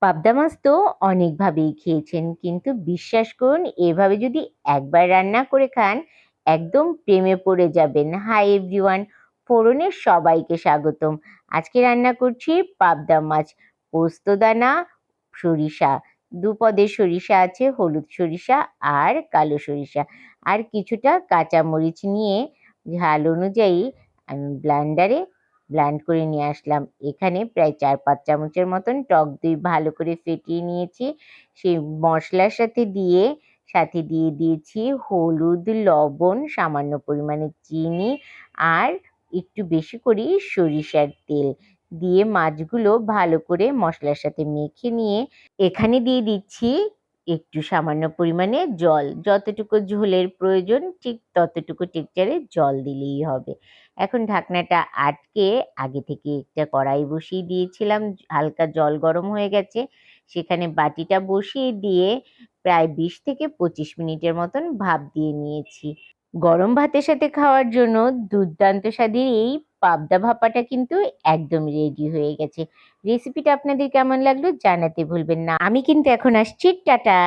পাবদা মাছ তো অনেকভাবেই খেয়েছেন, কিন্তু বিশ্বাস করুন এভাবে যদি একবার রান্না করে খান একদম প্রেমে পড়ে যাবেন। হাই এভরিওয়ান, ফোড়নে সবাইকে স্বাগতম। আজকে রান্না করছি পাবদা মাছ। পোস্তদানা, সরিষা, দুপদের সরিষা আছে, হলুদ সরিষা আর কালো সরিষা, আর কিছুটা কাঁচামরিচ নিয়ে ঝাল অনুযায়ী আমি ব্লেন্ডারে ব্লেন্ড করে নিয়ে আসলাম। এখানে প্রায় 4-5 চামচের মতন টক দই ভালো করে ফেটিয়ে নিয়েছি। সেই মশলার সাথে দিয়ে দিয়েছি হলুদ, লবণ, সামান্য পরিমাণে চিনি আর একটু বেশি করে সরিষার তেল দিয়ে মাছগুলো ভালো করে মশলার সাথে মেখে নিয়ে এখানে দিয়ে দিচ্ছি একটু সামান্য পরিমাণে জল। যতটুকু ঝোলের প্রয়োজন ঠিক ততটুকু টেক্সচারে জল দিলেই হবে। এখন ঢাকনাটা আটকে আগে থেকে একটা কড়াই বসিয়ে দিয়েছিলাম, হালকা জল গরম হয়ে গেছে, সেখানে বাটিটা বসিয়ে দিয়ে প্রায় 20 থেকে 25 মিনিটের মতন ভাপ দিয়ে নিয়েছি। গরম ভাতের সাথে খাওয়ার জন্য দুর্দান্ত স্বাদের এই পাবদা ভাপাটা কিন্তু একদম রেডি হয়ে গেছে। রেসিপিটা আপনাদের কেমন লাগলো জানাতে ভুলবেন না। আমি কিন্তু এখন আসছি, টাটা।